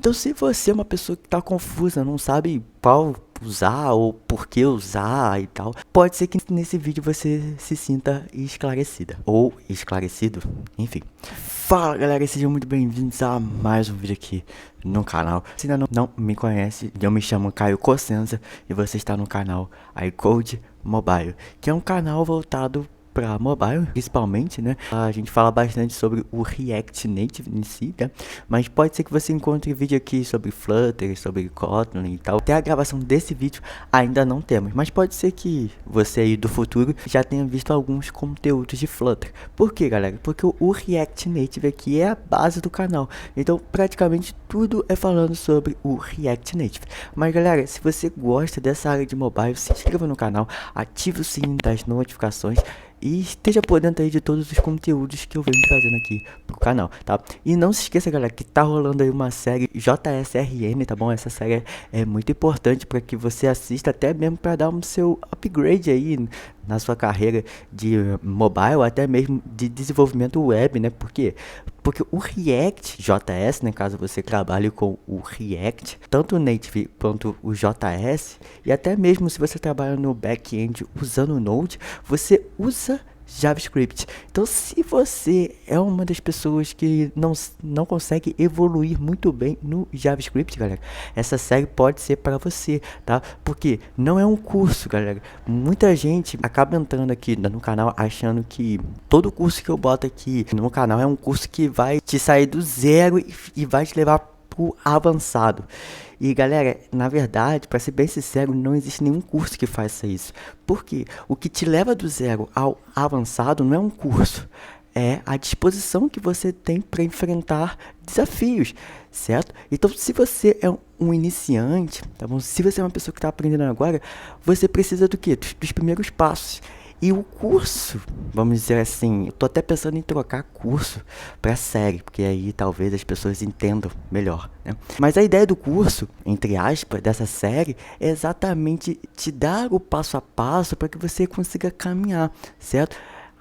Então se você é uma pessoa que está confusa, não sabe qual usar ou por que usar e tal, pode ser que nesse vídeo você se sinta esclarecida ou esclarecido, enfim. Fala galera, sejam muito bem-vindos a mais um vídeo aqui no canal. Se ainda não me conhece, eu me chamo Caio Cossenza e você está no canal iCode Mobile, que é um canal voltado para mobile, principalmente, né? A gente fala bastante sobre o React Native em si, né? Mas pode ser que você encontre vídeo aqui sobre Flutter, sobre Kotlin e tal. Até a gravação desse vídeo ainda não temos, mas pode ser que você aí do futuro já tenha visto alguns conteúdos de Flutter. Por quê, galera? Porque o React Native aqui é a base do canal. Então, praticamente tudo é falando sobre o React Native. Mas, galera, se você gosta dessa área de mobile, se inscreva no canal, ative o sininho das notificações e esteja por dentro aí de todos os conteúdos que eu venho trazendo aqui pro canal, tá? E não se esqueça, galera, que tá rolando aí uma série JSRN, tá bom? Essa série é muito importante para que você assista, até mesmo para dar um seu upgrade aí na sua carreira de mobile, até mesmo de desenvolvimento web, né? Por quê? Porque o React JS, né, caso você trabalhe com o React, tanto o Native quanto o JS, e até mesmo se você trabalha no back-end usando o Node, você usa JavaScript. Então, se você é uma das pessoas que não consegue evoluir muito bem no JavaScript, galera, essa série pode ser para você, tá? Porque não é um curso, galera. Muita gente acaba entrando aqui no canal achando que todo curso que eu boto aqui no canal é um curso que vai te sair do zero e vai te levar pro avançado. E galera, na verdade, para ser bem sincero, não existe nenhum curso que faça isso. Porque o que te leva do zero ao avançado não é um curso, é a disposição que você tem para enfrentar desafios, certo? Então, se você é um iniciante, tá bom? Se você é uma pessoa que está aprendendo agora, você precisa do quê? Dos primeiros passos. E o curso, vamos dizer assim, eu tô até pensando em trocar curso para série, porque aí talvez as pessoas entendam melhor, né? Mas a ideia do curso, entre aspas, dessa série, é exatamente te dar o passo a passo para que você consiga caminhar, certo?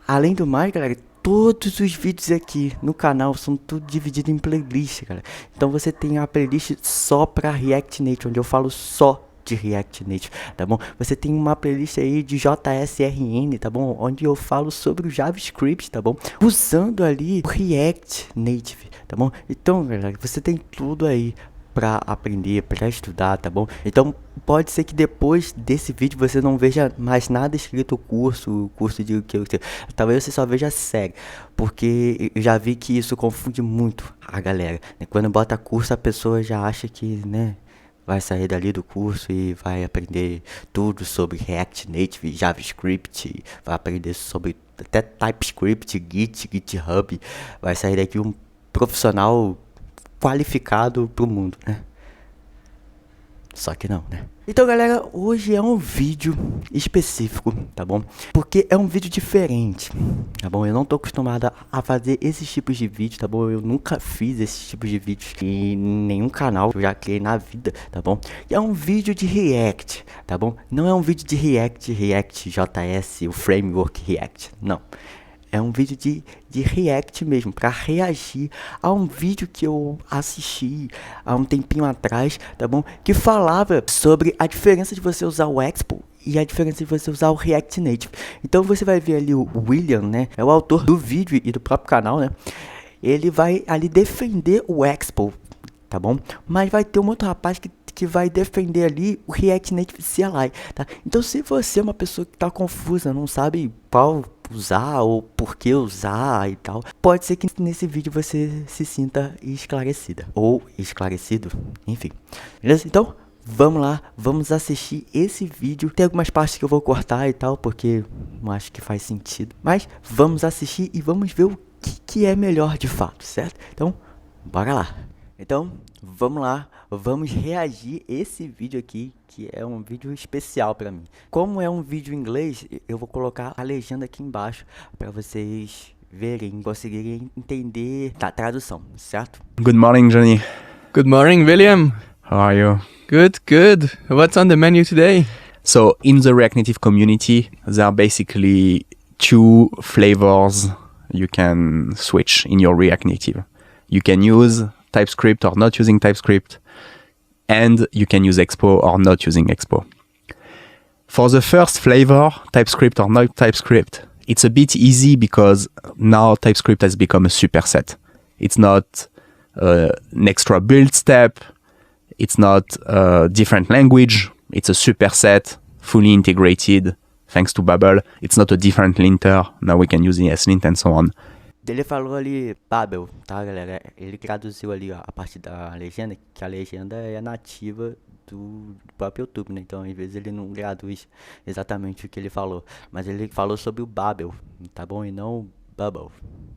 Além do mais, galera, todos os vídeos aqui no canal são tudo dividido em playlist, galera. Então você tem a playlist só para React Native, onde eu falo só de React Native, tá bom? Você tem uma playlist aí de JSRN, tá bom? Onde eu falo sobre o JavaScript, tá bom? Usando ali o React Native, tá bom? Então, galera, você tem tudo aí para aprender, para estudar, tá bom? Então, pode ser que depois desse vídeo você não veja mais nada escrito curso de o que eu... Talvez você só veja a série, porque eu já vi que isso confunde muito a galera, né? Quando bota curso, a pessoa já acha que, né, vai sair dali do curso e vai aprender tudo sobre React Native, JavaScript, vai aprender sobre até TypeScript, GitHub, vai sair daqui um profissional qualificado pro mundo, né? Só que não, né? Então, galera, hoje é um vídeo específico, tá bom? Porque é um vídeo diferente, tá bom? Eu não tô acostumado a fazer esses tipos de vídeo, tá bom? Eu nunca fiz esses tipos de vídeos em nenhum canal que eu já criei na vida, tá bom? E é um vídeo de React, tá bom? Não é um vídeo de React JS, o framework React, não. É um vídeo de React mesmo, para reagir a um vídeo que eu assisti há um tempinho atrás, tá bom? Que falava sobre a diferença de você usar o Expo e a diferença de você usar o React Native. Então você vai ver ali o William, né? É o autor do vídeo e do próprio canal, né? Ele vai ali defender o Expo, tá bom? Mas vai ter um outro rapaz que vai defender ali o React Native CLI, tá? Então se você é uma pessoa que tá confusa, não sabe qual usar ou por que usar e tal, pode ser que nesse vídeo você se sinta esclarecida ou esclarecido, enfim. Beleza? Então, vamos lá, vamos assistir esse vídeo. Tem algumas partes que eu vou cortar e tal, porque não acho que faz sentido. Mas vamos assistir e vamos ver o que é melhor de fato, certo? Então, bora lá. Então, vamos lá, vamos reagir esse vídeo aqui, que é um vídeo especial para mim. Como é um vídeo em inglês, eu vou colocar a legenda aqui embaixo para vocês verem, conseguirem entender a tradução, certo? Good morning, Johnny. Good morning, William. How are you? Good, good. What's on the menu today? So, in the React Native community, there are basically two flavors you can switch in your React Native. You can use TypeScript or not using TypeScript, and you can use Expo or not using Expo. For the first flavor, TypeScript or not TypeScript, it's a bit easy because now TypeScript has become a superset. It's not an extra build step. It's not a different language. It's a superset, fully integrated, thanks to Babel. It's not a different linter. Now we can use ESLint and so on. Ele falou ali Babel, tá, galera? Ele traduziu ali ó, a parte da legenda, que a legenda é nativa do próprio YouTube, né? Então, às vezes ele não traduz exatamente o que ele falou, mas ele falou sobre o Babel, tá bom? E não Bubble,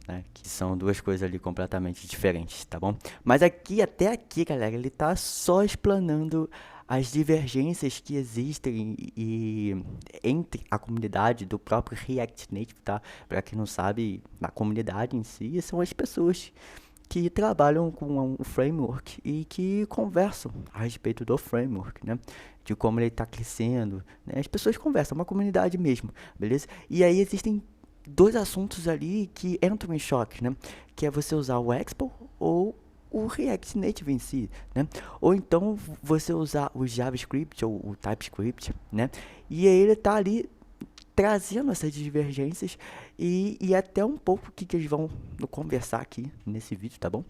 né? Que são duas coisas ali completamente diferentes, tá bom? Mas aqui, até aqui, galera, ele tá só explanando as divergências que existem entre a comunidade do próprio React Native, tá? Para quem não sabe, na comunidade em si, são as pessoas que trabalham com o framework e que conversam a respeito do framework, né? De como ele está crescendo, né? As pessoas conversam, é uma comunidade mesmo, beleza? E aí existem dois assuntos ali que entram em choque, né? Que é você usar o Expo ou o React Native em si, né? Ou então você usar o JavaScript ou o TypeScript, né? E aí ele tá ali trazendo essas divergências e até um pouco o que eles vão conversar aqui nesse vídeo, tá bom?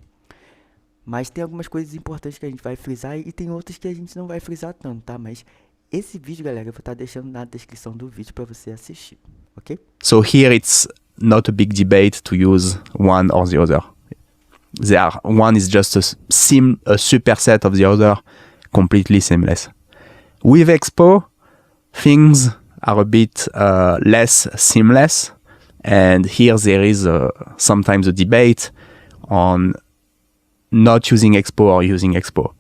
Mas tem algumas coisas importantes que a gente vai frisar e tem outras que a gente não vai frisar tanto, tá? Mas esse vídeo, galera, eu vou estar deixando na descrição do vídeo para você assistir, ok? So here it's not a big debate to use one or the other. One is just a superset of the other, completely seamless. With Expo, things are a bit less seamless, and here there is sometimes a debate on not using Expo or using Expo.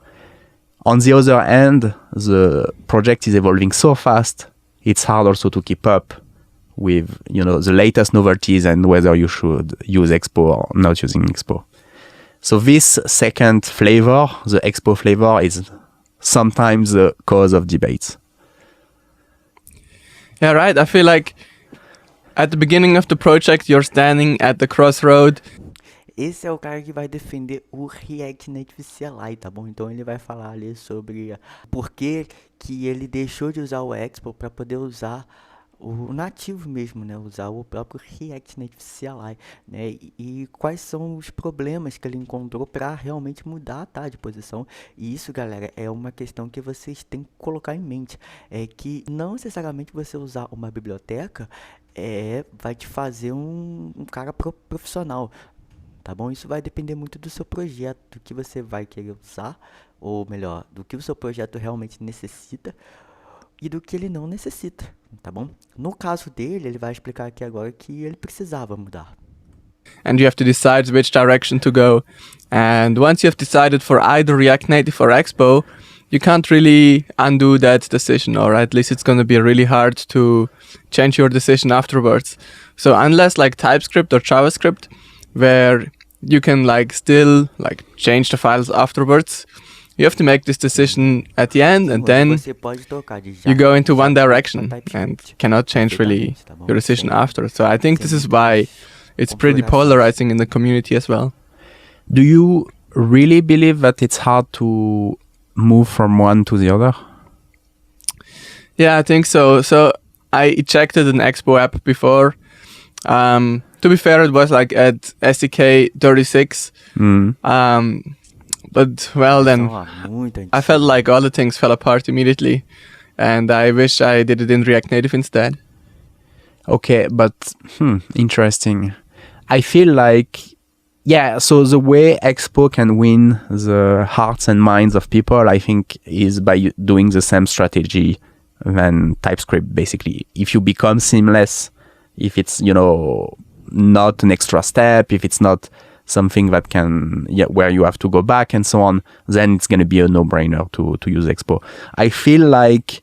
On the other hand, the project is evolving so fast, it's hard also to keep up with the latest novelties and whether you should use Expo or not using Expo. So this second flavor, the Expo flavor, is sometimes the cause of debates. Yeah, right. I feel like at the beginning of the project, you're standing at the crossroad. Esse é o cara que vai defender o React Native CLI, tá bom? Então ele vai falar ali sobre por que ele deixou de usar o Expo para poder usar o nativo mesmo, né? Usar o próprio React Native CLI, né? E quais são os problemas que ele encontrou para realmente mudar, tá, de posição. E isso, galera, é uma questão que vocês têm que colocar em mente. É que não necessariamente você usar uma biblioteca vai te fazer um cara profissional, tá bom? Isso vai depender muito do seu projeto, do que você vai querer usar, ou melhor, do que o seu projeto realmente necessita e do que ele não necessita, tá bom? No caso dele, ele vai explicar aqui agora que ele precisava mudar. And you have to decide which direction to go. And once you have decided for either React Native or Expo, you can't really undo that decision, or at least it's going to be really hard to change your decision afterwards. So unless like TypeScript or JavaScript, where you can still change the files afterwards, you have to make this decision at the end, and then you go into one direction and cannot change really your decision after. So I think this is why it's pretty polarizing in the community as well. Do you really believe that it's hard to move from one to the other? Yeah, I think so. So I ejected an Expo app before. To be fair, it was at SDK 36. But well, then I felt like all the things fell apart immediately, and I wish I did it in React Native instead. Okay, but interesting. I feel like, so the way Expo can win the hearts and minds of people, I think, is by doing the same strategy than TypeScript, basically. If you become seamless, if it's, not an extra step, if it's not something that where you have to go back and so on, then it's going to be a no-brainer to use Expo. I feel like,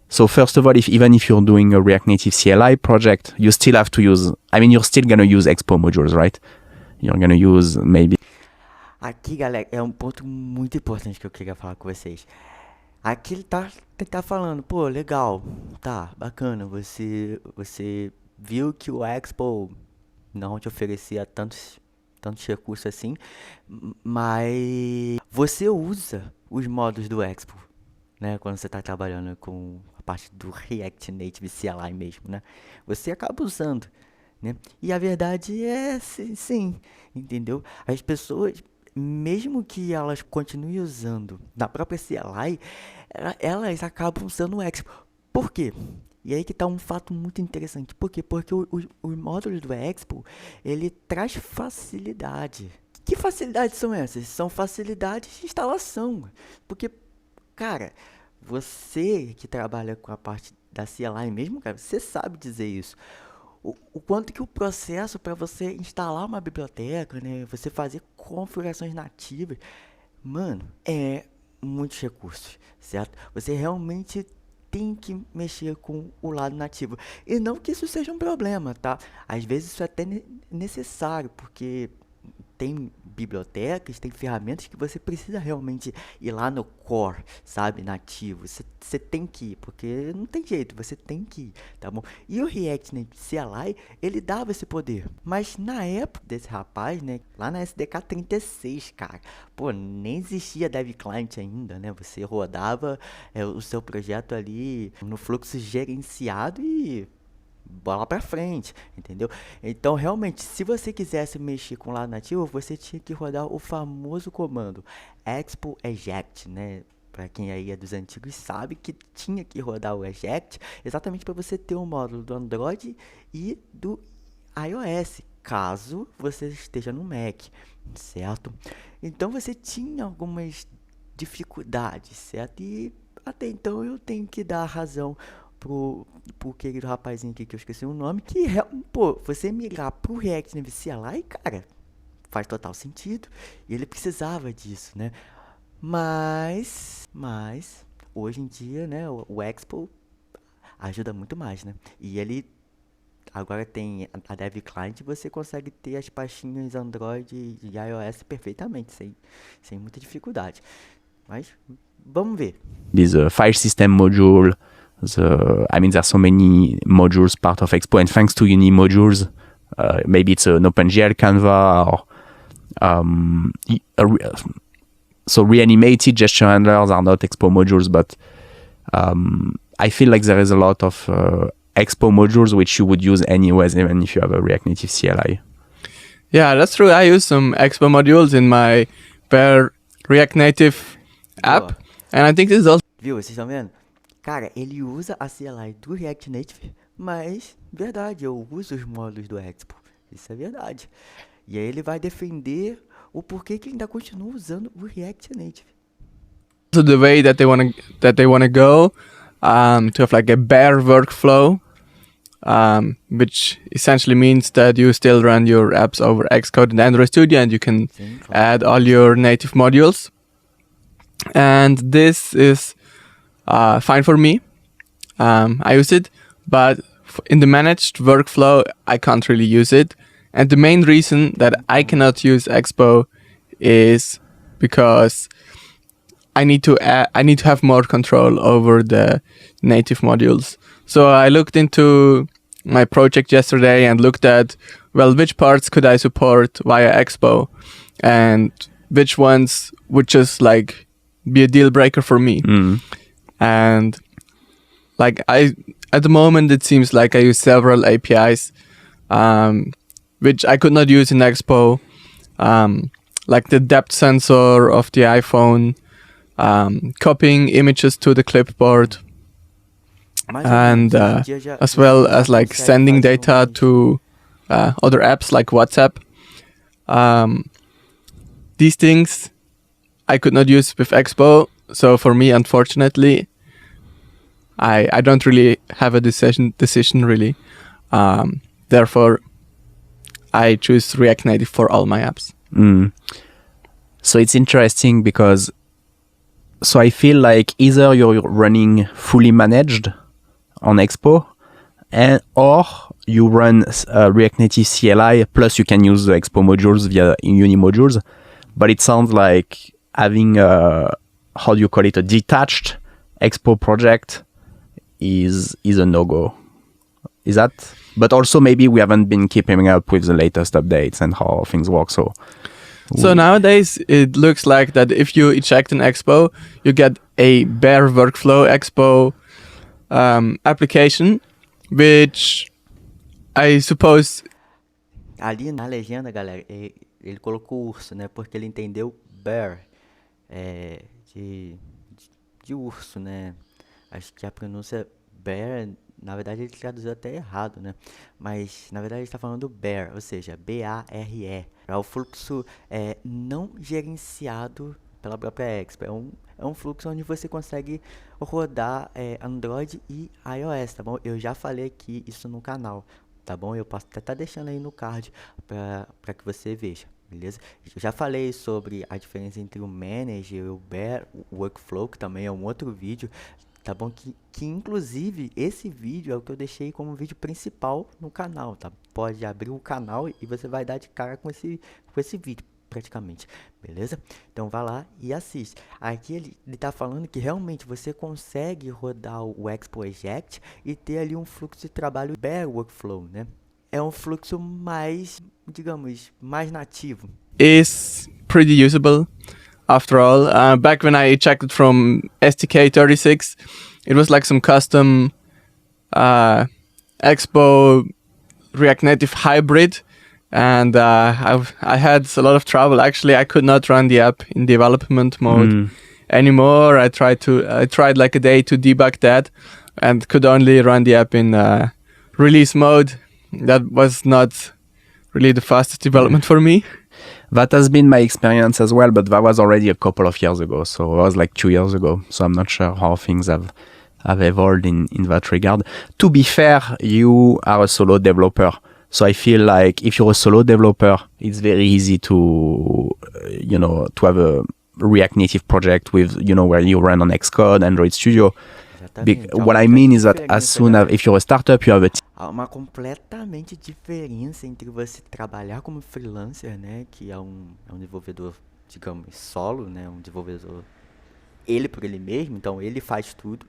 so first of all, even if you're doing a React Native CLI project, you still have to use, you're still going to use Expo modules, right? You're going to use maybe... Aqui, galera, é um ponto muito importante que eu queria falar com vocês. Aqui ele tá falando, pô, legal, tá, bacana, você viu que o Expo não te oferecia tantos recursos assim, mas você usa os modos do Expo, né? Quando você está trabalhando com a parte do React Native CLI mesmo, né? Você acaba usando, né? E a verdade é sim, entendeu? As pessoas, mesmo que elas continuem usando na própria CLI, elas acabam usando o Expo. Por quê? E aí que tá um fato muito interessante. Por quê? Porque os módulos do Expo, ele traz facilidade. Que facilidades são essas? São facilidades de instalação. Porque, cara, você que trabalha com a parte da CLI mesmo, cara, você sabe dizer isso. O quanto que o processo para você instalar uma biblioteca, né, você fazer configurações nativas, mano, é muitos recursos, certo? Você realmente tem que mexer com o lado nativo. E não que isso seja um problema, tá? Às vezes isso é até necessário, porque tem bibliotecas, tem ferramentas que você precisa realmente ir lá no core, sabe, nativo. Você tem que ir, porque não tem jeito, você tem que ir, tá bom? E o React Native CLI, ele dava esse poder. Mas na época desse rapaz, né, lá na SDK 36, cara, pô, nem existia Dev Client ainda, né? Você rodava o seu projeto ali no fluxo gerenciado e bola pra frente, entendeu? Então, realmente, se você quisesse mexer com o lado nativo, você tinha que rodar o famoso comando expo eject, né? Para quem aí é dos antigos sabe que tinha que rodar o eject exatamente para você ter um módulo do Android e do iOS, caso você esteja no Mac, certo? Então, você tinha algumas dificuldades, certo? E até então eu tenho que dar razão pro querido rapazinho aqui que eu esqueci o nome, que, pô, você migrar pro React Native CLI, cara, faz total sentido. E ele precisava disso, né? Mas, hoje em dia, né, o Expo ajuda muito mais, né? E ele agora tem a Dev Client, você consegue ter as pastinhas Android e iOS perfeitamente, sem muita dificuldade. Mas, vamos ver. This file system module. There's so many modules part of Expo, and thanks to Uni modules, maybe it's an OpenGL Canva or so reanimated gesture handlers are not Expo modules, but I feel like there is a lot of Expo modules which you would use anyways, even if you have a React Native CLI. Yeah, that's true. I use some Expo modules in my bare React Native app, and I think this is also... Viu, vocês estão vendo? Cara, ele usa a CLI do React Native, mas, verdade, eu uso os módulos do Expo. Isso é verdade. E aí ele vai defender o porquê que ele ainda continua usando o React Native. So the way that they want to go to have like a bare workflow, which essentially means that you still run your apps over Xcode and Android Studio, and you can add all your native modules. And this is fine for me. I use it, but in the managed workflow, I can't really use it. And the main reason that I cannot use Expo is because I need to have more control over the native modules. So I looked into my project yesterday and looked at, well, which parts could I support via Expo, and which ones would just like be a deal breaker for me. And like at the moment, it seems like I use several APIs, which I could not use in Expo, like the depth sensor of the iPhone, copying images to the clipboard, and as well as like sending data to other apps like WhatsApp. These things I could not use with Expo, so for me, unfortunately, I don't really have a decision really. Therefore, I choose React Native for all my apps. So it's interesting because I feel like either you're running fully managed on Expo, or you run React Native CLI, plus you can use the Expo modules via Uni modules. But it sounds like having a detached Expo project is a no-go. Is that But also maybe we haven't been keeping up with the latest updates and how things work. So nowadays it looks like that if you eject an Expo, you get a bare workflow Expo application, which I suppose. Ali na legenda, galera, ele colocou urso, né? Porque ele entendeu bear, de urso, né? Acho que a pronúncia bear, na verdade ele traduziu até errado, né? Mas na verdade ele está falando bear, ou seja, B-A-R-E. É o fluxo não gerenciado pela própria Expo. É um fluxo onde você consegue rodar Android e iOS, tá bom? Eu já falei aqui isso no canal, tá bom? Eu posso até estar deixando aí no card para que você veja, beleza? Eu já falei sobre a diferença entre o Manager e o Bear, o Workflow, que também é um outro vídeo, tá bom? Que inclusive esse vídeo é o que eu deixei como vídeo principal no canal, tá? Pode abrir o canal e você vai dar de cara com esse vídeo, praticamente, beleza? Então vá lá e assiste. Aqui ele tá falando que realmente você consegue rodar o Expo Eject e ter ali um fluxo de trabalho Bear Workflow, né? É um fluxo mais, digamos, mais nativo. Is pretty usable after all. Back when I checked from STK36, it was like some custom Expo React Native hybrid, and I had a lot of trouble. Actually, I could not run the app in development mode anymore. I tried like a day to debug that, and could only run the app in release mode. That was not really the fastest development for me. that has been my experience as well, but that was already a couple of years ago. So it was like 2 years ago. So I'm not sure how things have evolved in that regard. To be fair, you are a solo developer. So I feel like if you're a solo developer, it's very easy to, to have a React Native project with, where you run on Xcode, Android Studio. What I mean is that as soon as, if you're a startup, you have a team. Há uma completamente diferença entre você trabalhar como freelancer, né, que é um desenvolvedor, digamos, solo, né, um desenvolvedor ele por ele mesmo, então ele faz tudo.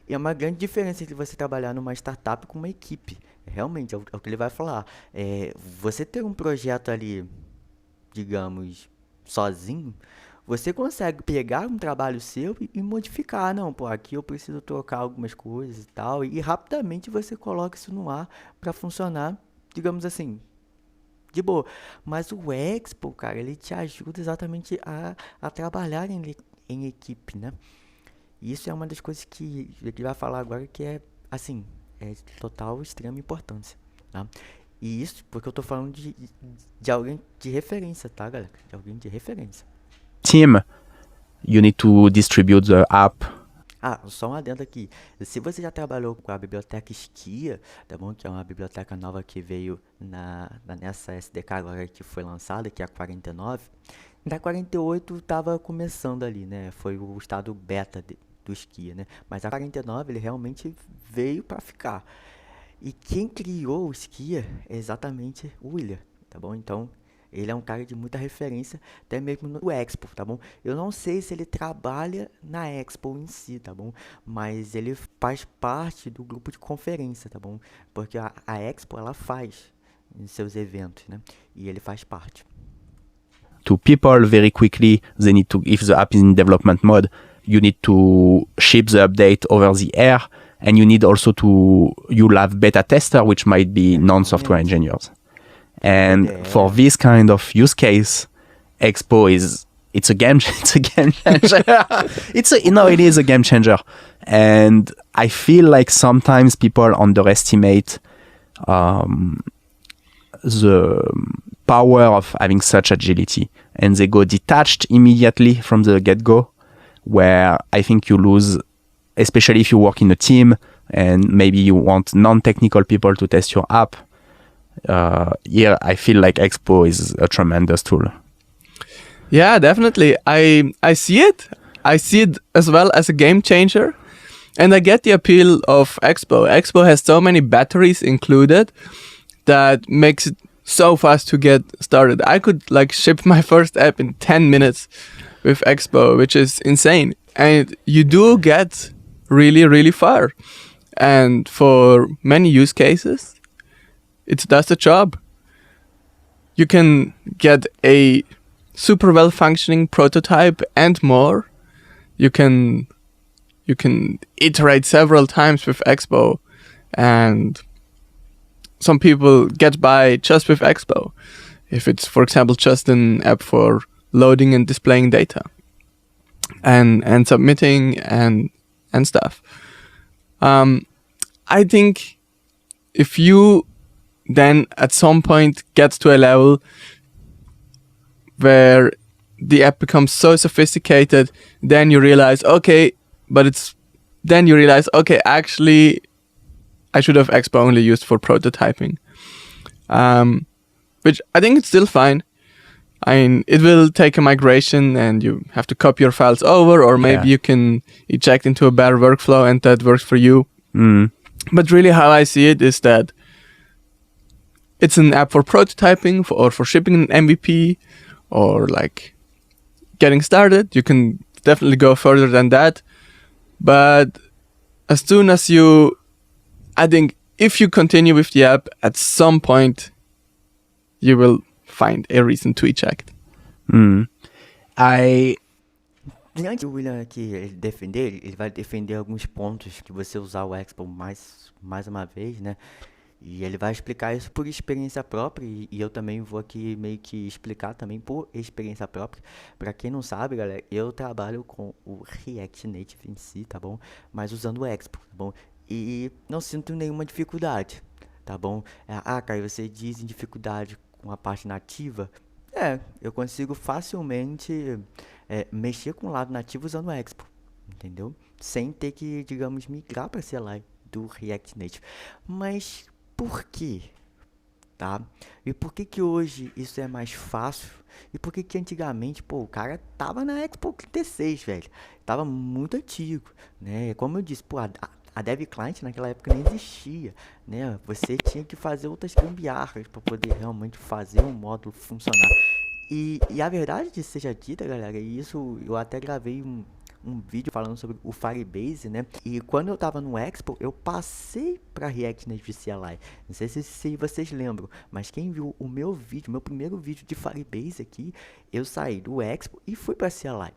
E é uma grande diferença entre você trabalhar numa startup com uma equipe. Realmente, é o que ele vai falar. Você ter um projeto ali, digamos, sozinho, você consegue pegar um trabalho seu e modificar. Não, pô, aqui eu preciso trocar algumas coisas e tal. E rapidamente você coloca isso no ar para funcionar, digamos assim, de boa. Mas o Expo, cara, ele te ajuda exatamente a trabalhar em equipe, né? E isso é uma das coisas que ele vai falar agora que é, assim, de total extrema importância, tá? E isso porque eu tô falando de alguém de referência, tá, galera? De alguém de referência. Team, you need to distribute the app. Só um adendo aqui. Se você já trabalhou com a biblioteca Skia, tá bom? Que é uma biblioteca nova que veio nessa SDK agora que foi lançada, que é a 49. Da 48 tava começando ali, né? Foi o estado beta do Skia, né? Mas a 49 ele realmente veio para ficar. E quem criou o Skia é exatamente o William, tá bom? Então, ele é um cara de muita referência, até mesmo no Expo, tá bom? Eu não sei se ele trabalha na Expo em si, tá bom? Mas ele faz parte do grupo de conferência, tá bom? Porque a Expo, ela faz em seus eventos, né? E ele faz parte. To people very quickly, they need to, if the app is in development mode, you need to ship the update over the air, and you need also you'll have beta tester, which might be non-software engineers. And for this kind of use case, Expo it's a game changer. It is a game changer. And I feel like sometimes people underestimate the power of having such agility, and they go detached immediately from the get-go, where I think you lose, especially if you work in a team and maybe you want non-technical people to test your app. Here I feel like Expo is a tremendous tool. Yeah, definitely. I see it. I see it as well as a game changer. And I get the appeal of Expo. Expo has so many batteries included that makes it so fast to get started. I could ship my first app in 10 minutes with Expo, which is insane. And you do get really, really far. And for many use cases, it does the job. You can get a super well functioning prototype and more. You can iterate several times with Expo, and some people get by just with Expo. If it's, for example, just an app for loading and displaying data and submitting and stuff. I think if you then at some point get to a level where the app becomes so sophisticated, then you realize, actually, I should have Expo only used for prototyping. Which I think it's still fine. I mean, it will take a migration and you have to copy your files over, or maybe you can eject into a better workflow and that works for you. But really how I see it is that it's an app for prototyping or for shipping an MVP or like getting started. You can definitely go further than that. But as soon as I think if you continue with the app, at some point you will find a reason to eject. Antes do William aqui ele defender, ele vai defender alguns pontos que você usar o Expo mais uma vez, né? E ele vai explicar isso por experiência própria, e eu também vou aqui meio que explicar também por experiência própria. Pra quem não sabe, galera, eu trabalho com o React Native em si, tá bom? Mas usando o Expo, tá bom? E não sinto nenhuma dificuldade, tá bom? Caio, você diz em dificuldade com a parte nativa? Eu consigo facilmente mexer com o lado nativo usando o Expo, entendeu? Sem ter que, digamos, migrar para CLI do React Native. Mas por quê? Tá? E por que hoje isso é mais fácil? E por que antigamente, o cara tava na Expo T6, velho? Tava muito antigo, né? Como eu disse, a Dev Client naquela época nem existia, né? Você tinha que fazer outras gambiarras para poder realmente fazer um módulo funcionar. E a verdade seja dita, galera, e isso eu até gravei um vídeo falando sobre o Firebase, né? E quando eu tava no Expo, eu passei para React Native CLI. Não sei se vocês lembram, mas quem viu o meu primeiro vídeo de Firebase aqui, eu saí do Expo e fui para CLI.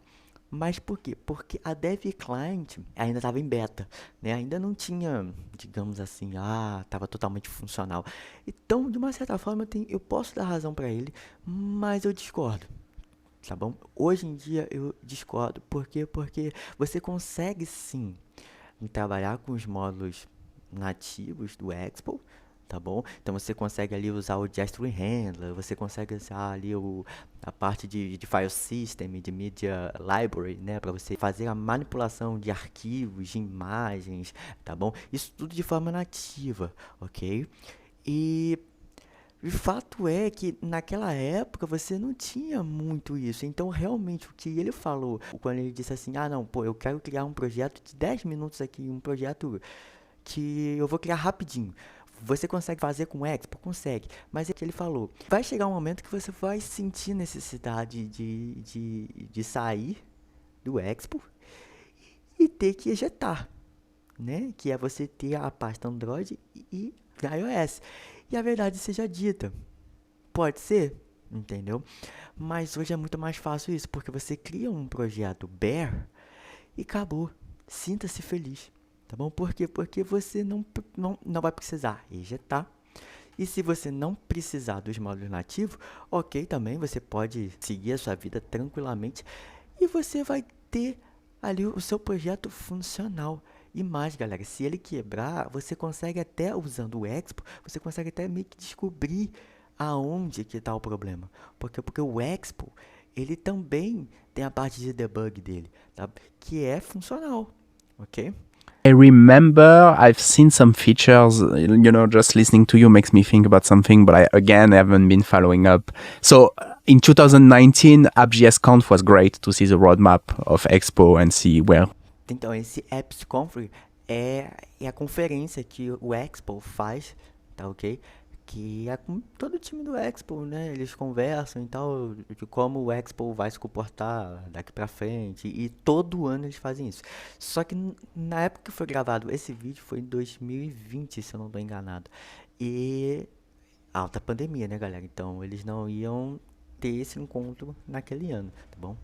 Mas por quê? Porque a Dev Client ainda estava em beta, né? Ainda não tinha, digamos assim, estava totalmente funcional. Então, de uma certa forma, eu posso dar razão para ele, mas eu discordo, tá bom? Hoje em dia eu discordo. Por quê? Porque você consegue sim trabalhar com os módulos nativos do Expo, tá bom? Então você consegue ali usar o Gesturing Handler, você consegue usar ali a parte de File System, de Media Library, né? Para você fazer a manipulação de arquivos, de imagens, tá bom? Isso tudo de forma nativa, ok? E o fato é que naquela época você não tinha muito isso. Então realmente o que ele falou, quando ele disse assim, eu quero criar um projeto de 10 minutos aqui, um projeto que eu vou criar rapidinho. Você consegue fazer com o Expo? Consegue. Mas é que ele falou, vai chegar um momento que você vai sentir necessidade de sair do Expo e ter que ejetar, né? Que é você ter a pasta Android e iOS. E a verdade seja dita, pode ser, entendeu? Mas hoje é muito mais fácil isso, porque você cria um projeto bare e acabou. Sinta-se feliz. Tá bom? Por quê? Porque você não vai precisar ejetar. E se você não precisar dos módulos nativos, ok, também você pode seguir a sua vida tranquilamente e você vai ter ali o seu projeto funcional. E mais, galera, se ele quebrar, você consegue até, usando o Expo, você consegue até meio que descobrir aonde que está o problema. Porque o Expo, ele também tem a parte de debug dele, tá? Que é funcional, ok? I remember I've seen some features, just listening to you makes me think about something, but I haven't been following up. So in 2019, AppJSConf was great to see the roadmap of Expo and see where. Então, esse AppsConf é a conferência que o Expo faz, tá ok? Que é com todo o time do Expo, né? Eles conversam e tal, de como o Expo vai se comportar daqui pra frente. E todo ano eles fazem isso. Só que na época que foi gravado esse vídeo foi em 2020, se eu não tô enganado. E alta pandemia, né, galera? Então eles não iam ter esse encontro naquele ano, tá bom?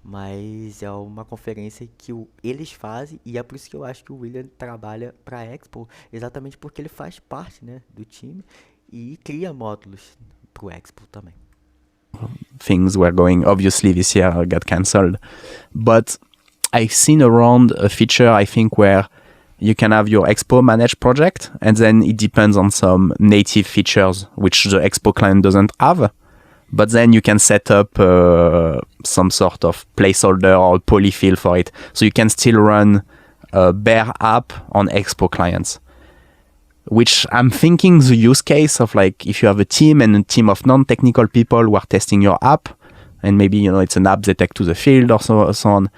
Mas é uma conferência que eles fazem e é por isso que eu acho que o William trabalha para a Expo, exatamente porque ele faz parte, né, do time e cria módulos pro Expo também. Things were going, obviously this year got cancelled, but I've seen around a feature, I think, where you can have your Expo managed project, and then it depends on some native features which the Expo client doesn't have. But then you can set up some sort of placeholder or polyfill for it. So you can still run a bare app on Expo clients. Which I'm thinking the use case of like if you have a team and a team of non-technical people who are testing your app, and maybe, you know, it's an app they take to the field or so on.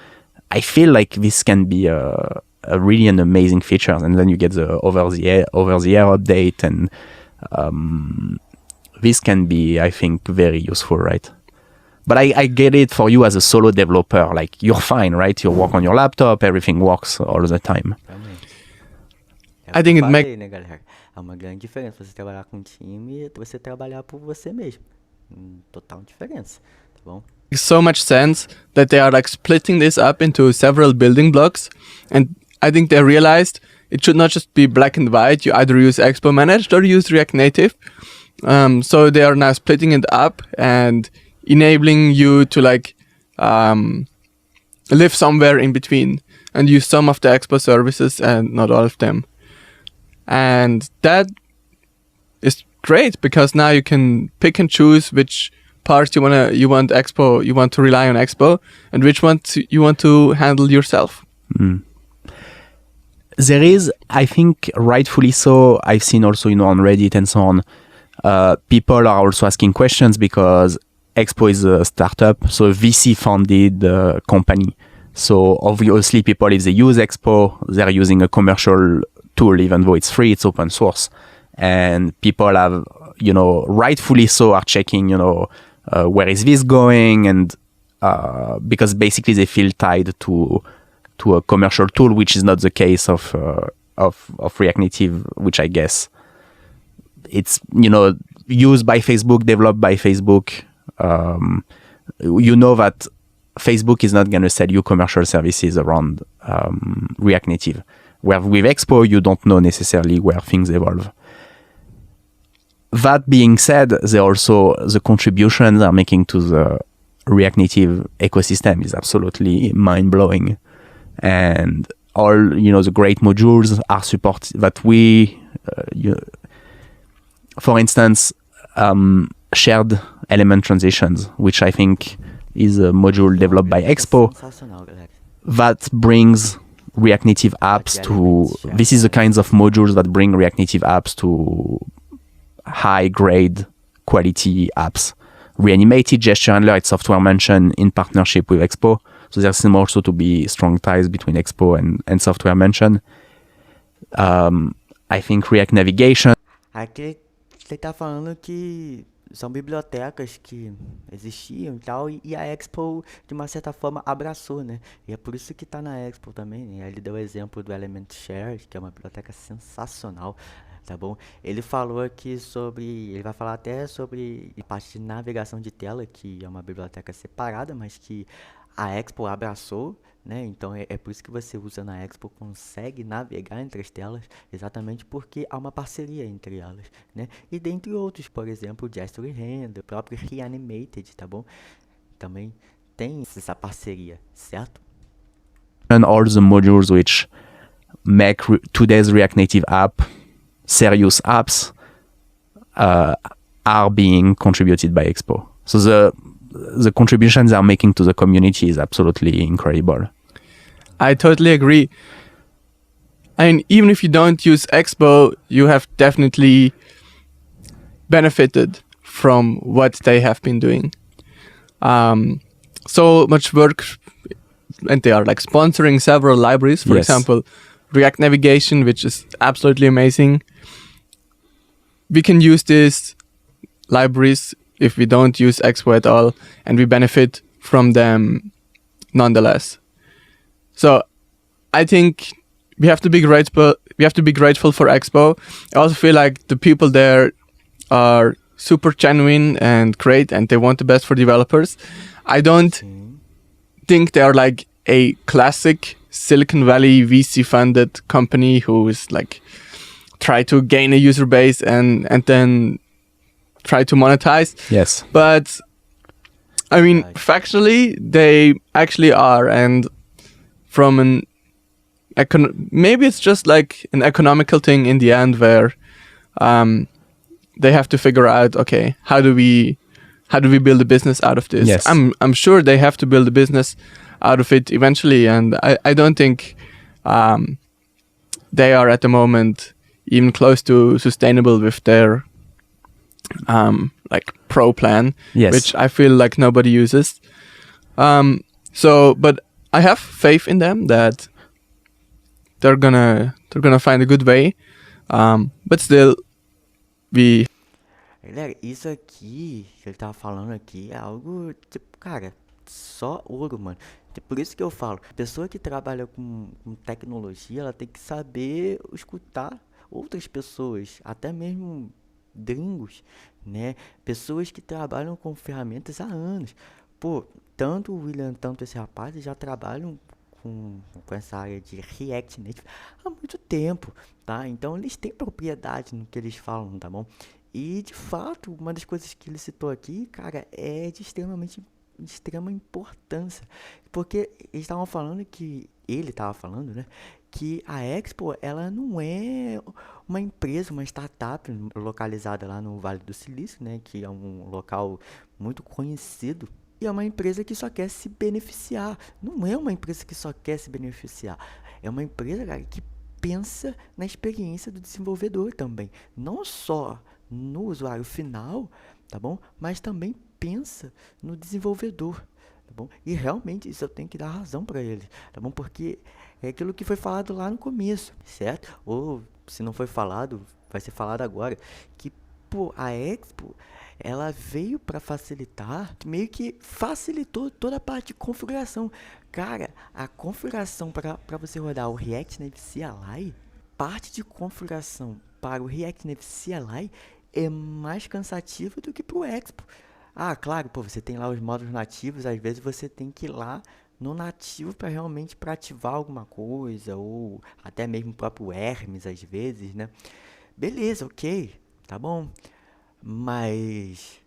I feel like this can be a really an amazing feature, and then you get the over the air update, and this can be, I think, very useful, right? But I get it for you as a solo developer, like you're fine, right? You work on your laptop, everything works all the time. É I think it eu make- falei, né, galera? É uma grande diferença você trabalhar com um time e você trabalhar por você mesmo. Total diferença, tá bom? So much sense that they are like splitting this up into several building blocks, and I think they realized it should not just be black and white. You either use Expo Managed or use React Native. So they are now splitting it up and enabling you to like live somewhere in between and use some of the Expo services and not all of them. And that is great because now you can pick and choose which parts you want to rely on Expo, and which ones you want to handle yourself. There is, I think, rightfully so. I've seen also, you know, on Reddit and so on, people are also asking questions because Expo is a startup, so a VC-funded company. So obviously, people, if they use Expo, they're using a commercial tool, even though it's free, it's open source. And people have, you know, rightfully so, are checking, you know, where is this going, and because basically they feel tied to a commercial tool, which is not the case of React Native, which I guess it's, you know, used by Facebook, developed by Facebook. You know that Facebook is not going to sell you commercial services around React Native. Where with Expo, you don't know necessarily where things evolve. That being said, the contributions they're making to the React Native ecosystem is absolutely mind-blowing. And all, you know, the great modules are supported that we, for instance, shared element transitions, which I think is a module developed by Expo Sensacional, galera. that brings React Native apps to, this is the kinds of modules that bring React Native apps to high grade quality apps. Reanimated Gesture Handler, it's software mentioned in partnership with Expo. So there seem also to be strong ties between Expo and software mention. I think React Navigation. Aqui ele tá falando que são bibliotecas que existiam e tal, e a Expo, de uma certa forma, abraçou, né? E é por isso que tá na Expo também, né? Ele deu o exemplo do Element Share, que é uma biblioteca sensacional, tá bom? Ele falou aqui sobre, ele vai falar até sobre a parte de navegação de tela, que é uma biblioteca separada, mas que a Expo abraçou, né? Então é por isso que você usa na Expo, consegue navegar entre as telas, exatamente porque há uma parceria entre elas, né? E dentre outros, por exemplo, o Gesture Render, o próprio Reanimated, tá bom? Também tem essa parceria, certo? And all the modules which make today's React Native app serious apps are being contributed by Expo. So the contributions they are making to the community is absolutely incredible. I totally agree. And even if you don't use Expo, you have definitely benefited from what they have been doing. So much work, and they are like sponsoring several libraries. For Yes. example, React Navigation, which is absolutely amazing. We can use these libraries if we don't use Expo at all, and we benefit from them nonetheless. So I think we have to be grateful. We have to be grateful for Expo. I also feel like the people there are super genuine and great, and they want the best for developers. I don't think they are like a classic Silicon Valley VC funded company who is like try to gain a user base and then try to monetize. Yes. But I mean, factually, they actually are, and from an maybe it's just like an economical thing in the end where they have to figure out, okay, how do we build a business out of this? Yes. I'm sure they have to build a business out of it eventually, and I don't think they are at the moment even close to sustainable with their like pro plan, Yes. which I feel like nobody uses. But I have faith in them that they're gonna find a good way. But still, Galera, isso aqui que ele tava falando aqui é algo, tipo, cara, só ouro, mano. Por isso que eu falo, pessoa que trabalha com tecnologia, ela tem que saber escutar outras pessoas, até mesmo gringos, né? Pessoas que trabalham com ferramentas há anos. Pô, tanto o William, tanto esse rapaz, eles já trabalham com essa área de React Native há muito tempo, tá? Então eles têm propriedade no que eles falam, tá bom? E de fato, uma das coisas que ele citou aqui, cara, é de extrema importância, porque eles estavam falando que ele estava falando, né, que a Expo ela não é uma empresa, uma startup localizada lá no Vale do Silício, né, que é um local muito conhecido. E é uma empresa que só quer se beneficiar. Não é uma empresa que só quer se beneficiar. É uma empresa, cara, que pensa na experiência do desenvolvedor também. Não só no usuário final, tá bom? Mas também pensa no desenvolvedor, tá bom? E realmente isso eu tenho que dar razão para ele, tá bom? Porque é aquilo que foi falado lá no começo, certo? Ou se não foi falado, vai ser falado agora, que pô, a Expo ela veio para facilitar, meio que facilitou toda a parte de configuração. Cara, a configuração para você rodar o React Native CLI, parte de configuração para o React Native CLI é mais cansativo do que para o Expo. Ah, claro, pô, você tem lá os modos nativos, às vezes você tem que ir lá no nativo para realmente para ativar alguma coisa, ou até mesmo o próprio Hermes às vezes, né? Beleza, ok, tá bom. Mas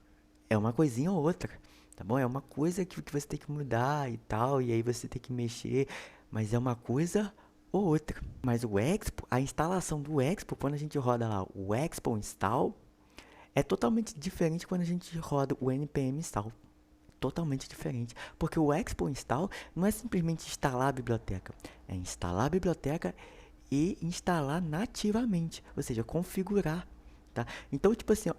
é uma coisinha ou outra, tá bom? É uma coisa que você tem que mudar e tal, e aí você tem que mexer, mas é uma coisa ou outra. Mas o Expo, a instalação do Expo, quando a gente roda lá o Expo Install, é totalmente diferente quando a gente roda o NPM Install. Totalmente diferente, porque o Expo Install não é simplesmente instalar a biblioteca, é instalar a biblioteca e instalar nativamente, ou seja, configurar. Tá? Então, tipo assim,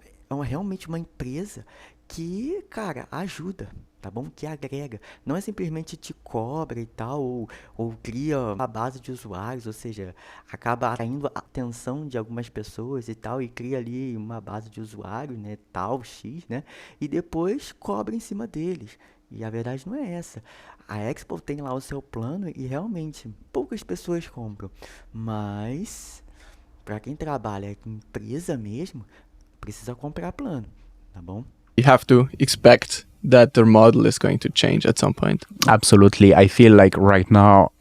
realmente uma empresa que, cara, ajuda, tá bom? Que agrega. Não é simplesmente te cobra e tal, ou cria uma base de usuários, ou seja, acaba atraindo a atenção de algumas pessoas e tal, e cria ali uma base de usuários, né, tal, X, né? E depois cobra em cima deles. E a verdade não é essa. A Expo tem lá o seu plano e realmente poucas pessoas compram. Mas para quem trabalha em empresa mesmo, precisa comprar plano, tá bom? you have to expect that their model is going to change at some point. Absolutely. I feel like right now,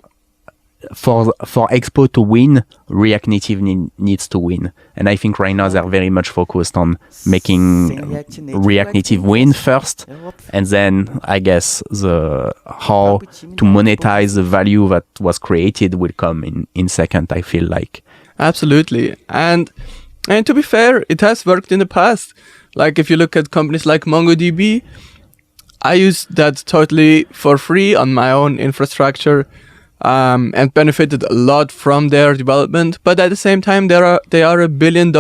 for Expo to win, React Native needs to win. And I think right now they're very much focused on making React Native win first. And then I guess how to monetize the value that was created will come in second, I feel like. Absolutely. And to be fair, it has worked in the past. Like if you look at companies like MongoDB, I use that totally for free on my own infrastructure. And benefited a lot from their development, but at the same time, they are $1 billion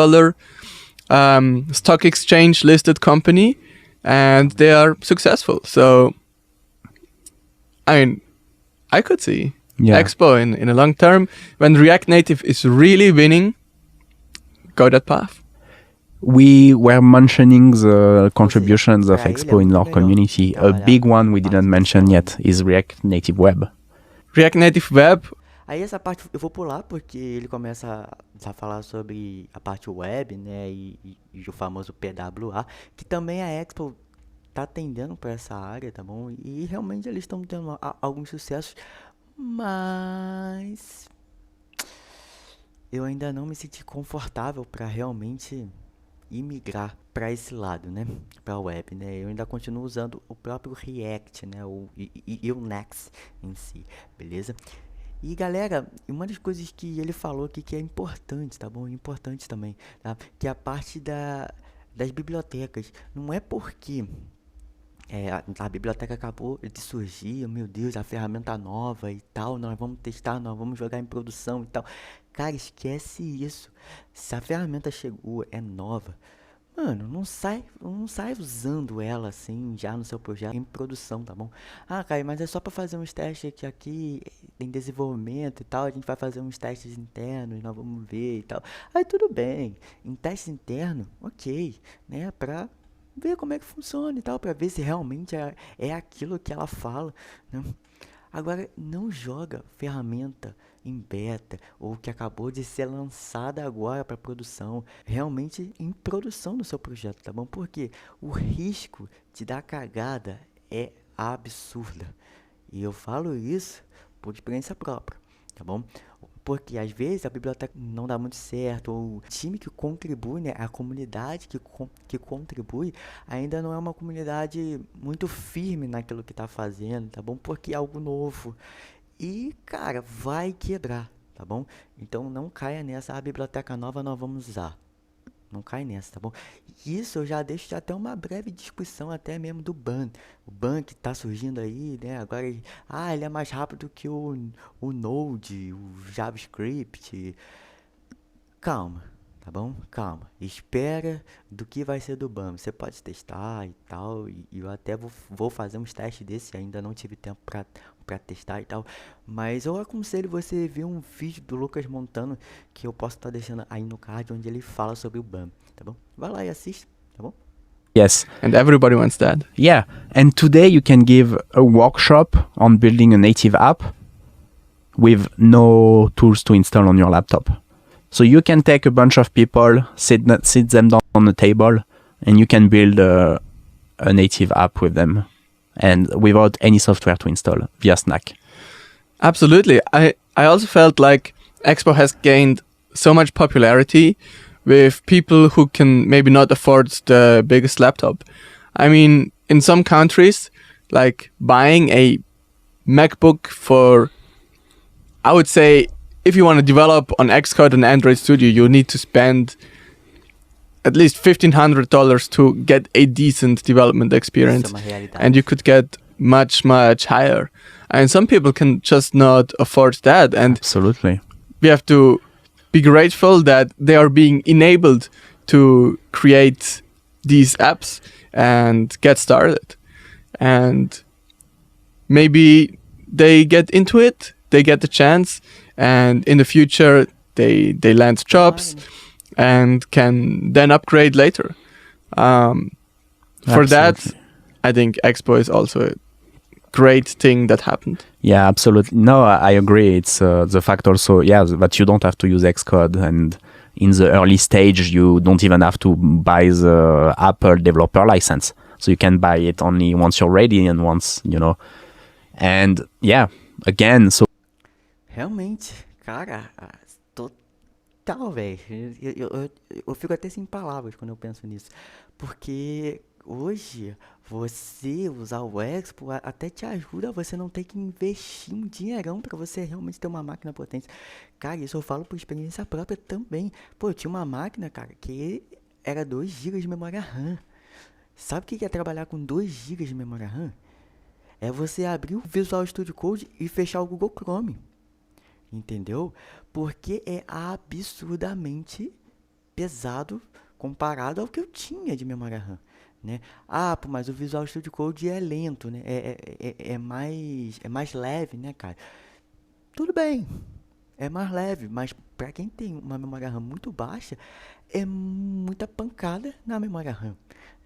stock exchange listed company, and they are successful. So, I mean, I could see Expo in a long term when React Native is really winning. Go that path. We were mentioning the contributions of Expo in our community. A big one we didn't mention yet is React Native Web. React Native Web. Aí essa parte eu vou pular porque ele começa a falar sobre a parte web, né, e o famoso PWA, que também a Expo tá tendendo para essa área, tá bom? E realmente eles estão tendo alguns sucessos, mas eu ainda não me senti confortável para realmente imigrar para esse lado, né? Para a web, né? Eu ainda continuo usando o próprio React, né? E o Next em si, beleza? E galera, uma das coisas que ele falou aqui que é importante, tá bom? Importante também, tá? Que é a parte das bibliotecas. Não é porque a biblioteca acabou de surgir, meu Deus, a ferramenta nova e tal, nós vamos testar, nós vamos jogar em produção e tal. Cara, esquece isso. Se a ferramenta chegou, é nova, mano, não sai usando ela assim já no seu projeto em produção, tá bom? Ah, cara, mas é só pra fazer uns testes aqui em desenvolvimento e tal, a gente vai fazer uns testes internos, nós vamos ver e tal. Aí tudo bem, em teste interno, ok, né, pra ver como é que funciona e tal, pra ver se realmente é aquilo que ela fala, né? Agora, não joga ferramenta em beta ou que acabou de ser lançada agora para produção, realmente em produção no seu projeto, tá bom? Porque o risco de dar cagada é absurda. E eu falo isso por experiência própria, tá bom? Porque às vezes a biblioteca não dá muito certo, ou o time que contribui, né, a comunidade que contribui, ainda não é uma comunidade muito firme naquilo que está fazendo, tá bom? Porque é algo novo. E, cara, vai quebrar, tá bom? Então não caia nessa, a biblioteca nova nós vamos usar. Não cai nessa, tá bom? Isso eu já deixo até uma breve discussão até mesmo do ban. O ban que tá surgindo aí, né? Agora, ele é mais rápido que o Node, o JavaScript. Calma, tá bom? Calma. Espera do que vai ser do ban. Você pode testar e tal. E eu até vou fazer uns testes desse. Ainda não tive tempo pra testar e tal. Mas eu aconselho você ver um vídeo do Lucas Montano que eu posso estar deixando aí no card, onde ele fala sobre o ban, tá bom? Vai lá e assiste, tá bom? Yes. And everybody wants that. Yeah. And today you can give a workshop on building a native app with no tools to install on your laptop. So you can take a bunch of people, sit them down on a table, and you can build a native app with them, and without any software to install via Snack. Absolutely. I also felt like Expo has gained so much popularity with people who can maybe not afford the biggest laptop. I mean, in some countries, like buying a MacBook for, I would say, if you want to develop on Xcode and Android Studio, you need to spend at least $1,500 to get a decent development experience. Isso é uma realidade. And you could get much, much higher. And some people can just not afford that. And Absolutely. we have to be grateful that they are being enabled to create these apps and get started. And maybe they get into it, they get the chance, and in the future they land jobs and can then upgrade later. For that, Absolutely. I think Expo is also a great thing that happened. Yeah, absolutely. No, I agree. It's the fact also, that you don't have to use Xcode, and in the early stage, you don't even have to buy the Apple developer license. So you can buy it only once you're ready and once, and again, so Realmente, cara, total, velho. Eu fico até sem palavras quando eu penso nisso. Porque hoje, você usar o Expo até te ajuda a você não ter que investir um dinheirão pra você realmente ter uma máquina potente. Cara, isso eu falo por experiência própria também. Pô, eu tinha uma máquina, cara, que era 2 GB de memória RAM. Sabe o que é trabalhar com 2 GB de memória RAM? É você abrir o Visual Studio Code e fechar o Google Chrome. Entendeu? Porque é absurdamente pesado comparado ao que eu tinha de memória RAM, né? Pô, mas o Visual Studio Code é lento, né? É mais leve, né, cara? Tudo bem, é mais leve, mas para quem tem uma memória RAM muito baixa, é muita pancada na memória RAM,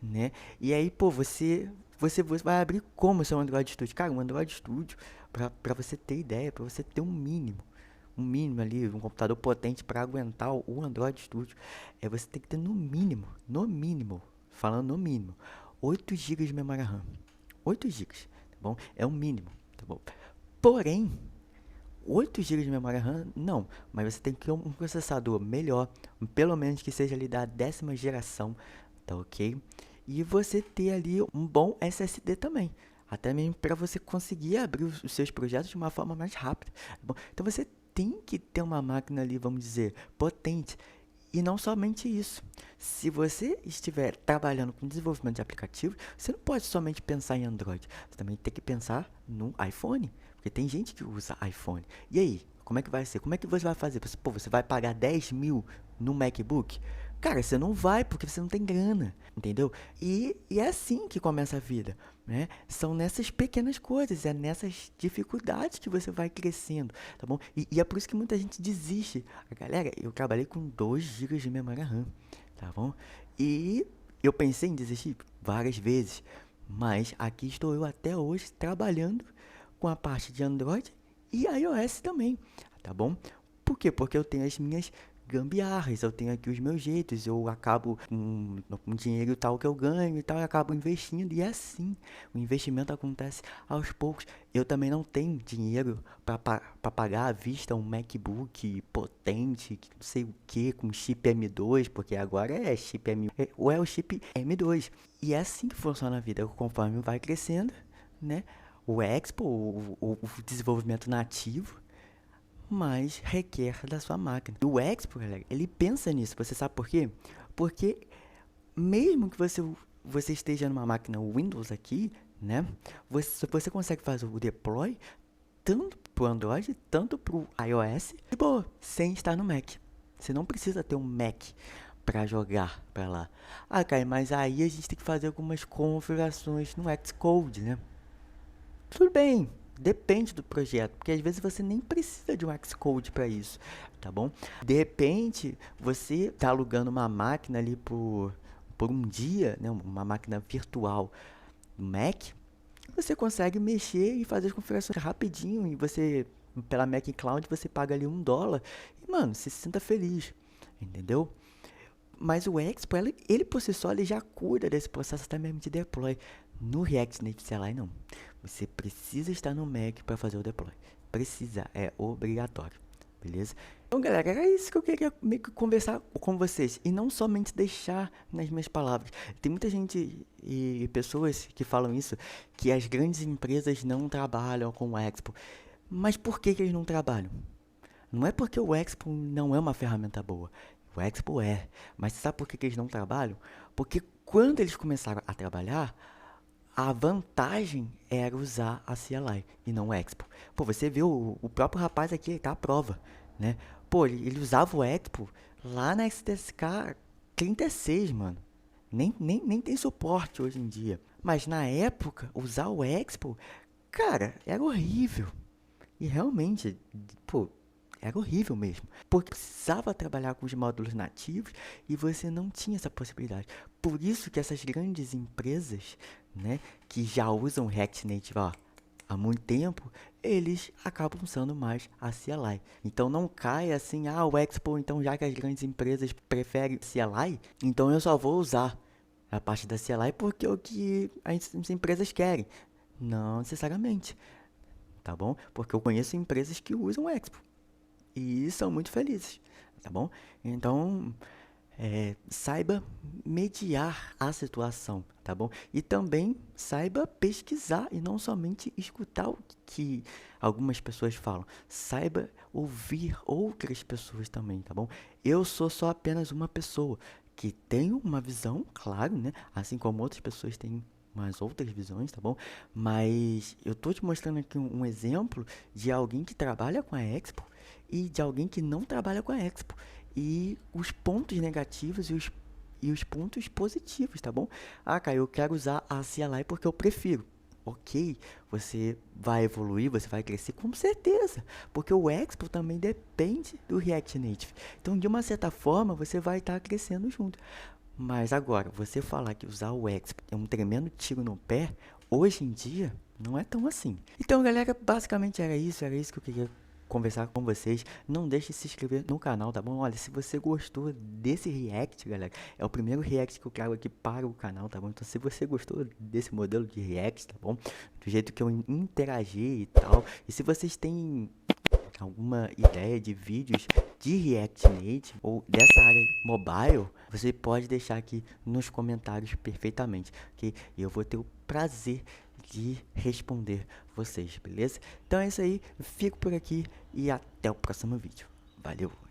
né? E aí, pô, você vai abrir como o seu Android Studio? Cara, o Android Studio, para você ter ideia, para você ter um mínimo, um mínimo ali, um computador potente para aguentar o Android Studio, você tem que ter no mínimo, falando no mínimo, 8 GB de memória RAM. 8 GB, tá bom? É o mínimo, tá bom? Porém, 8 GB de memória RAM, não, mas você tem que ter um processador melhor, pelo menos que seja ali da 10ª geração, tá ok? E você ter ali um bom SSD também, até mesmo para você conseguir abrir os seus projetos de uma forma mais rápida, tá bom? Então você tem que ter uma máquina ali, vamos dizer, potente. E não somente isso. Se você estiver trabalhando com desenvolvimento de aplicativo, você não pode somente pensar em Android. Você também tem que pensar no iPhone. Porque tem gente que usa iPhone. E aí, como é que vai ser? Como é que você vai fazer? Você vai pagar 10 mil no MacBook? Cara, você não vai porque você não tem grana, entendeu? E é assim que começa a vida, né? São nessas pequenas coisas, é nessas dificuldades que você vai crescendo, tá bom? E é por isso que muita gente desiste. Galera, eu trabalhei com 2 GB de memória RAM, tá bom? E eu pensei em desistir várias vezes, mas aqui estou eu até hoje trabalhando com a parte de Android e iOS também, tá bom? Por quê? Porque eu tenho as minhas gambiarras, eu tenho aqui os meus jeitos, eu acabo com dinheiro tal que eu ganho e tal, eu acabo investindo, e é assim, o investimento acontece aos poucos. Eu também não tenho dinheiro para pagar à vista um MacBook potente, não sei o que, com chip M2, porque agora é chip M, ou é o chip M2, e é assim que funciona a vida, conforme vai crescendo, né? O Expo, o desenvolvimento nativo, mas requer da sua máquina. O Expo, galera, ele pensa nisso. Você sabe por quê? Porque mesmo que você esteja numa máquina Windows aqui, né? Você consegue fazer o deploy tanto pro Android, tanto pro iOS, de boa, sem estar no Mac. Você não precisa ter um Mac para jogar para lá. Ah, Caio, mas aí a gente tem que fazer algumas configurações no Xcode, né? Tudo bem, depende do projeto, porque às vezes você nem precisa de um Xcode para isso, tá bom? De repente, você tá alugando uma máquina ali por um dia, né, uma máquina virtual no Mac, você consegue mexer e fazer as configurações rapidinho, e você, pela Mac Cloud, você paga ali $1, e mano, você se sinta feliz, entendeu? Mas o Expo, ele por si só, ele já cuida desse processo até mesmo de deploy. No React Native CLI não. Você precisa estar no Mac para fazer o deploy. Precisa, é obrigatório. Beleza? Então, galera, era isso que eu queria meio que conversar com vocês. E não somente deixar nas minhas palavras. Tem muita gente e pessoas que falam isso, que as grandes empresas não trabalham com o Expo. Mas por que eles não trabalham? Não é porque o Expo não é uma ferramenta boa. O Expo é. Mas sabe por que eles não trabalham? Porque quando eles começaram a trabalhar, a vantagem era usar a CLI e não o Expo. Pô, você viu o próprio rapaz aqui, ele tá à prova, né? Pô, ele usava o Expo lá na XDSK 36, mano. Nem tem suporte hoje em dia. Mas na época, usar o Expo, cara, era horrível. E realmente, pô, era horrível mesmo, porque precisava trabalhar com os módulos nativos e você não tinha essa possibilidade. Por isso que essas grandes empresas, né, que já usam React Native há muito tempo, eles acabam usando mais a CLI. Então não cai assim, o Expo, então já que as grandes empresas preferem CLI, então eu só vou usar a parte da CLI porque é o que as empresas querem. Não necessariamente, tá bom? Porque eu conheço empresas que usam o Expo e são muito felizes, tá bom? Então, saiba mediar a situação, tá bom? E também saiba pesquisar e não somente escutar o que algumas pessoas falam. Saiba ouvir outras pessoas também, tá bom? Eu sou só apenas uma pessoa que tem uma visão, claro, né? Assim como outras pessoas têm umas outras visões, tá bom? Mas eu tô te mostrando aqui um exemplo de alguém que trabalha com a Expo e de alguém que não trabalha com a Expo. E os pontos negativos e os pontos positivos, tá bom? Caio, eu quero usar a CLI porque eu prefiro. Ok, você vai evoluir, você vai crescer, com certeza, porque o Expo também depende do React Native. Então, de uma certa forma, você vai estar crescendo junto. Mas agora, você falar que usar o Expo é um tremendo tiro no pé, hoje em dia, não é tão assim. Então, galera, basicamente era isso que eu queria conversar com vocês. Não deixe de se inscrever no canal, tá bom? Olha, se você gostou desse react, galera, é o primeiro react que eu trago aqui para o canal, tá bom? Então se você gostou desse modelo de react, tá bom? Do jeito que eu interagi e tal, e se vocês têm alguma ideia de vídeos de React Native ou dessa área mobile, você pode deixar aqui nos comentários perfeitamente, ok? E eu vou ter o prazer de responder vocês, beleza? Então é isso aí, fico por aqui e até o próximo vídeo. Valeu!